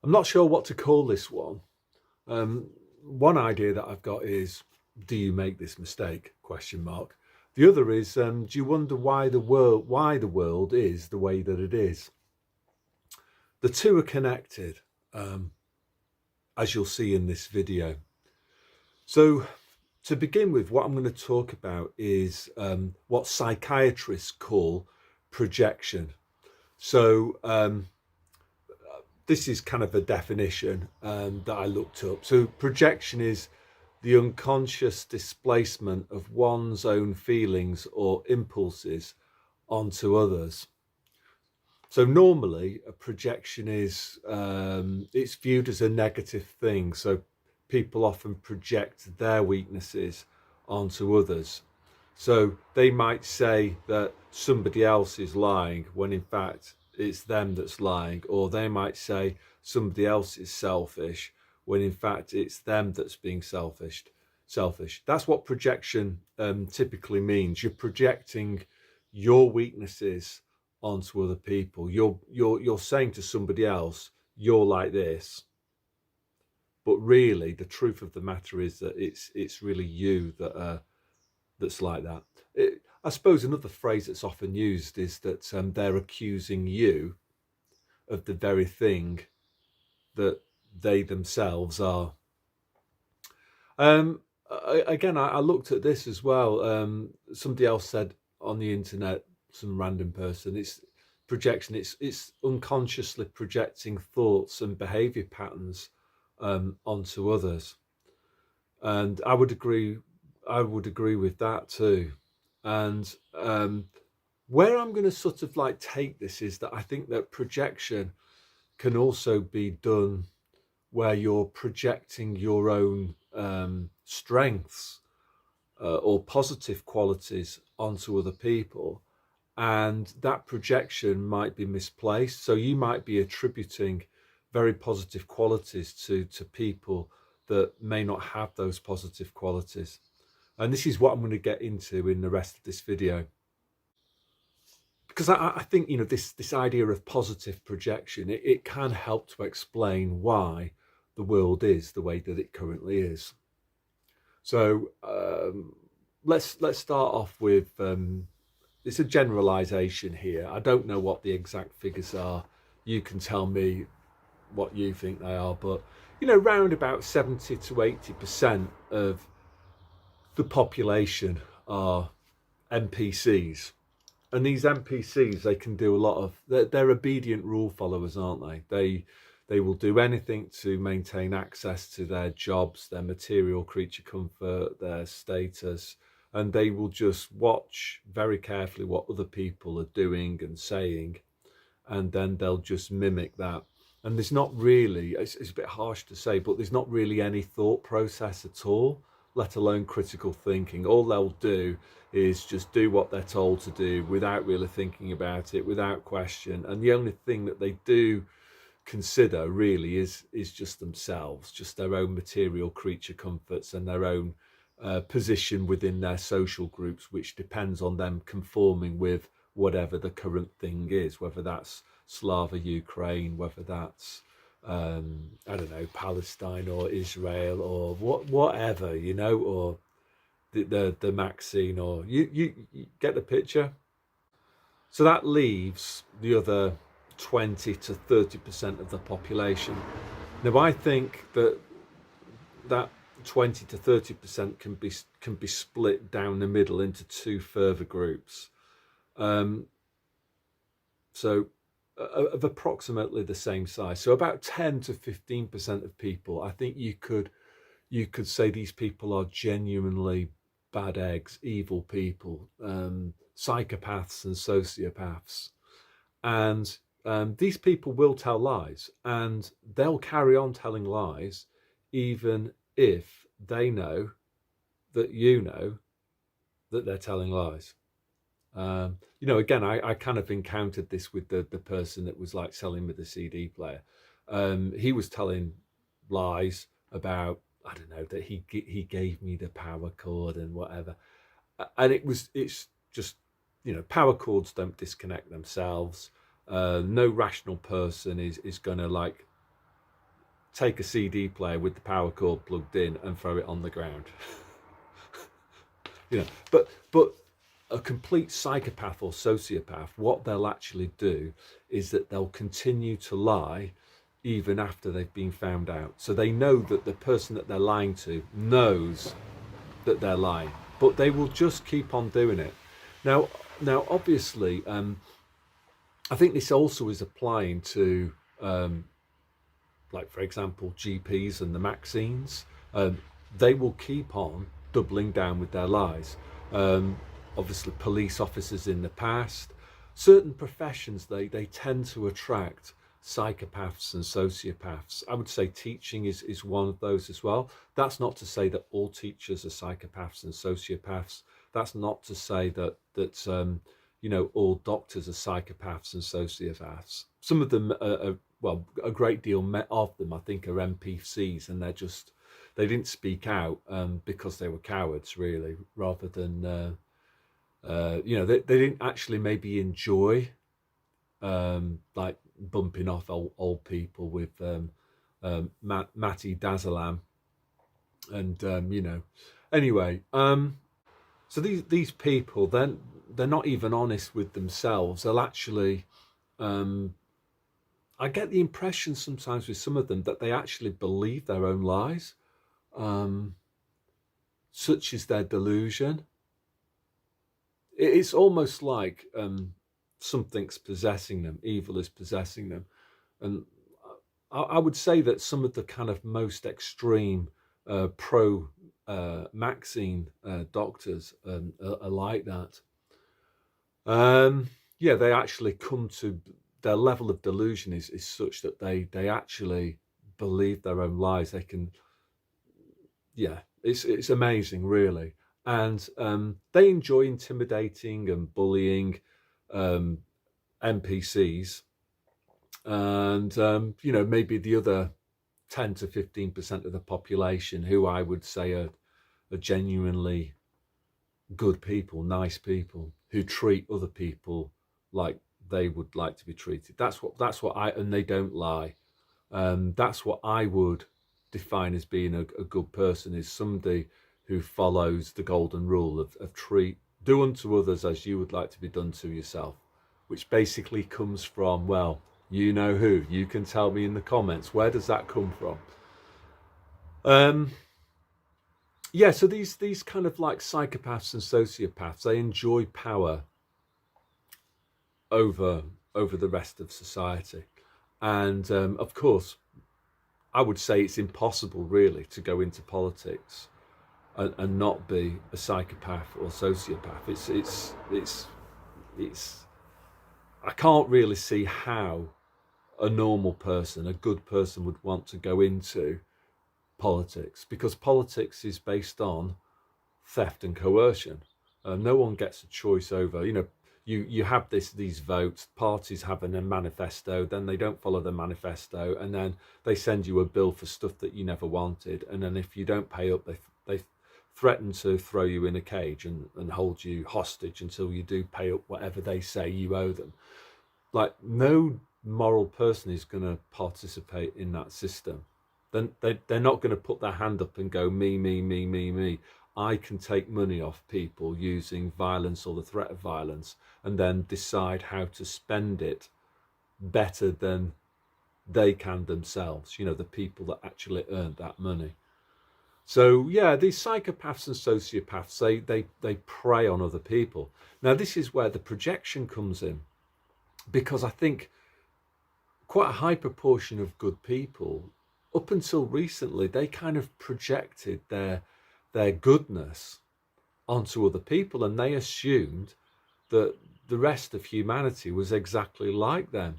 I'm not sure what to call this one. One idea that I've got is, do you make this mistake? Question mark. The other is, do you wonder why the world is the way that it is? The two are connected, as you'll see in this video. So to begin with, what I'm going to talk about is what psychiatrists call projection. So this is kind of a definition that I looked up. So projection is the unconscious displacement of one's own feelings or impulses onto others. So normally a projection is, it's viewed as a negative thing. So people often project their weaknesses onto others. So they might say that somebody else is lying when in fact it's them that's lying, or they might say somebody else is selfish when in fact it's them that's being selfish. That's what projection typically means. You're projecting your weaknesses onto other people. You're saying to somebody else, you're like this, but really the truth of the matter is that it's really you that that's like that. I suppose another phrase that's often used is that they're accusing you of the very thing that they themselves are. Again, I looked at this as well. Somebody else said on the internet, some random person, it's projection. It's unconsciously projecting thoughts and behavior patterns onto others, and I would agree with that too. And where I'm going to sort of like take this is that I think that projection can also be done where you're projecting your own strengths or positive qualities onto other people, and that projection might be misplaced. So you might be attributing very positive qualities to people that may not have those positive qualities. And this is what I'm going to get into in the rest of this video. Because I think, you know, this idea of positive projection, it can help to explain why the world is the way that it currently is. So let's start off with, it's a generalization here. I don't know what the exact figures are. You can tell me what you think they are, but you know, round about 70 to 80% of the population are NPCs, and these NPCs, they can do a lot of, they're obedient rule followers, aren't they? They will do anything to maintain access to their jobs, their material creature comfort, their status, and they will just watch very carefully what other people are doing and saying, and then they'll just mimic that. And there's not really, it's a bit harsh to say, but there's not really any thought process at all, let alone critical thinking. All they'll do is just do what they're told to do without really thinking about it, without question. And the only thing that they do consider really is just themselves, just their own material creature comforts and their own position within their social groups, which depends on them conforming with whatever the current thing is, whether that's Slava Ukraine, whether that's I don't know, Palestine or Israel or whatever, you know, or the Maxine, or you get the picture. So that leaves the other 20 to 30% of the population. Now I think that 20 to 30% can be split down the middle into two further groups. So of approximately the same size. So about 10 to 15% of people, I think you could say these people are genuinely bad eggs, evil people, psychopaths and sociopaths. And these people will tell lies, and they'll carry on telling lies even if they know that you know that they're telling lies. You know, again, I kind of encountered this with the person that was like selling me the CD player. He was telling lies about, I don't know, that he gave me the power cord and whatever. And it's just, you know, power cords don't disconnect themselves. No rational person is going to like take a CD player with the power cord plugged in and throw it on the ground. You know, but a complete psychopath or sociopath, what they'll actually do is that they'll continue to lie even after they've been found out. So they know that the person that they're lying to knows that they're lying, but they will just keep on doing it. Now, obviously, I think this also is applying to, like for example, GPs and the Maxines. They will keep on doubling down with their lies. Obviously, police officers in the past, certain professions, they tend to attract psychopaths and sociopaths. I would say teaching is one of those as well. That's not to say that all teachers are psychopaths and sociopaths. That's not to say that you know, all doctors are psychopaths and sociopaths. Some of them well, a great deal of them, I think, are NPCs, and they didn't speak out because they were cowards, really, rather than you know, they didn't actually maybe enjoy like bumping off old people with Matty Dazalam, and you know, anyway, so these people, then they're not even honest with themselves. They'll actually, I get the impression sometimes with some of them that they actually believe their own lies, such is their delusion. It's almost like something's possessing them, evil is possessing them. And I would say that some of the kind of most extreme pro Maxine doctors are like that. Yeah, they actually come to, their level of delusion is such that they actually believe their own lies. They can, yeah, it's amazing, really. And they enjoy intimidating and bullying NPCs, and you know, maybe the other 10 to 15% of the population, who I would say are genuinely good people, nice people, who treat other people like they would like to be treated. That's what I, and they don't lie. That's what I would define as being a good person, is somebody who follows the golden rule of do unto others as you would like to be done to yourself, which basically comes from, well, you know who. You can tell me in the comments, where does that come from? Yeah, so these kind of like psychopaths and sociopaths, they enjoy power over the rest of society. And of course, I would say it's impossible really to go into politics and not be a psychopath or sociopath. It's I can't really see how a normal person, a good person, would want to go into politics, because politics is based on theft and coercion. No one gets a choice over, you know, you have these votes, parties have a manifesto, then they don't follow the manifesto, and then they send you a bill for stuff that you never wanted, and then if you don't pay up, they threaten to throw you in a cage and hold you hostage until you do pay up whatever they say you owe them. Like, no moral person is going to participate in that system. Then they're not going to put their hand up and go, me. I can take money off people using violence or the threat of violence, and then decide how to spend it better than they can themselves, you know, the people that actually earned that money. So yeah, these psychopaths and sociopaths, they prey on other people. Now, this is where the projection comes in, because I think quite a high proportion of good people, up until recently, they kind of projected their goodness onto other people, and they assumed that the rest of humanity was exactly like them.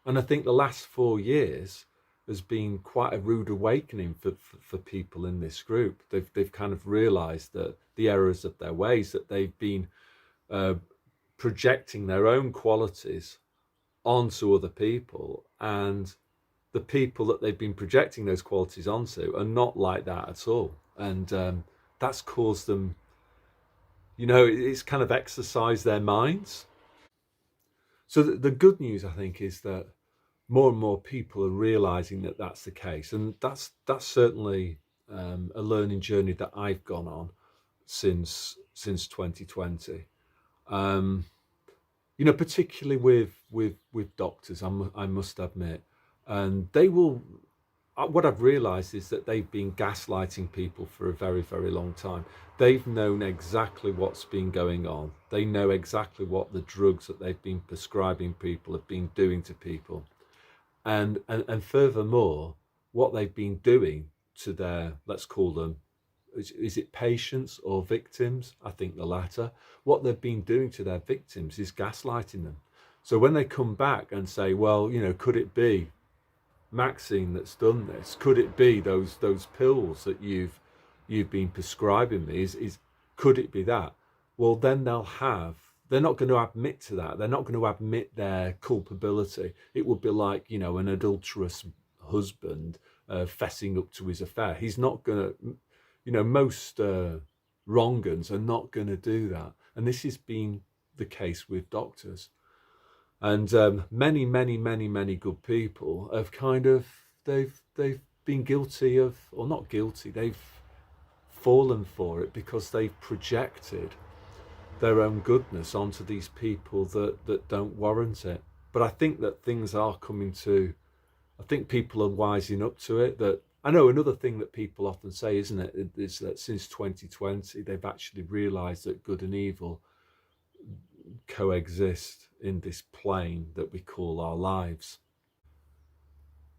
And I think the last 4 years has been quite a rude awakening for people in this group. They've kind of realized that the errors of their ways, that they've been projecting their own qualities onto other people, and the people that they've been projecting those qualities onto are not like that at all. And that's caused them, you know, it's kind of exercised their minds. So the good news, I think, is that more and more people are realizing that that's the case, and that's certainly a learning journey that I've gone on since 2020. Um, Particularly with doctors, I must admit, and they will. What I've realised is that they've been gaslighting people for a very, very long time. They've known exactly what's been going on. They know exactly what the drugs that they've been prescribing people have been doing to people, and furthermore, what they've been doing to their, let's call them, is it patients or victims? I think the latter. What they've been doing to their victims is gaslighting them. So when they come back and say, well, could it be Maxine that's done this? Could it be those pills that you've been prescribing me? Could it be that? Well, then they're not going to admit to that. They're not going to admit their culpability. It would be like, an adulterous husband fessing up to his affair. He's not going to, most wrong-uns are not going to do that. And this has been the case with doctors. And many, many, many, many good people have they've been guilty of, or not guilty, they've fallen for it because they've projected their own goodness onto these people that don't warrant it. But I think that things are I think people are wising up to it. That I know another thing that people often say, isn't it, is that since 2020, they've actually realised that good and evil coexist in this plane that we call our lives.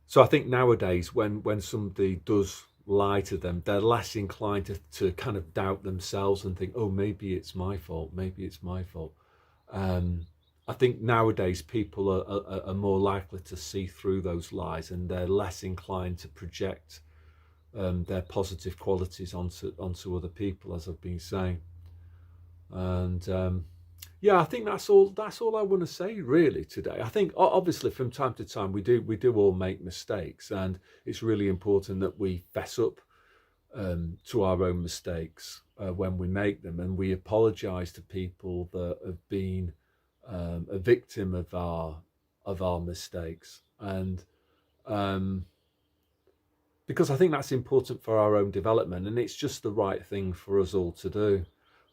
So I think nowadays when somebody does lie to them, they're less inclined to kind of doubt themselves and think, oh, maybe it's my fault, maybe it's my fault. I think nowadays people are more likely to see through those lies, and they're less inclined to project their positive qualities onto other people, as I've been saying. And yeah, I think that's all I want to say really today. I think obviously from time to time we do all make mistakes, and it's really important that we fess up to our own mistakes when we make them, and we apologize to people that have been a victim of our mistakes. And because I think that's important for our own development, and it's just the right thing for us all to do.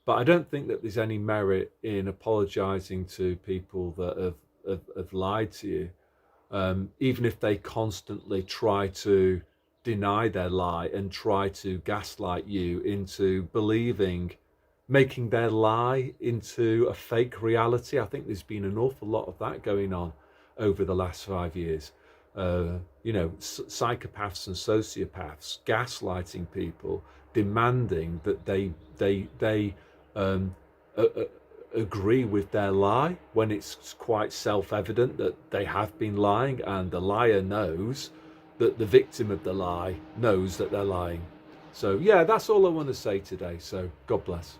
But I don't think that there's any merit in apologising to people that have lied to you, even if they constantly try to deny their lie and try to gaslight you into believing, making their lie into a fake reality. I think there's been an awful lot of that going on over the last 5 years. Psychopaths and sociopaths gaslighting people, demanding that they agree with their lie when it's quite self-evident that they have been lying, and the liar knows that the victim of the lie knows that they're lying. So yeah, that's all I want to say today. So God bless.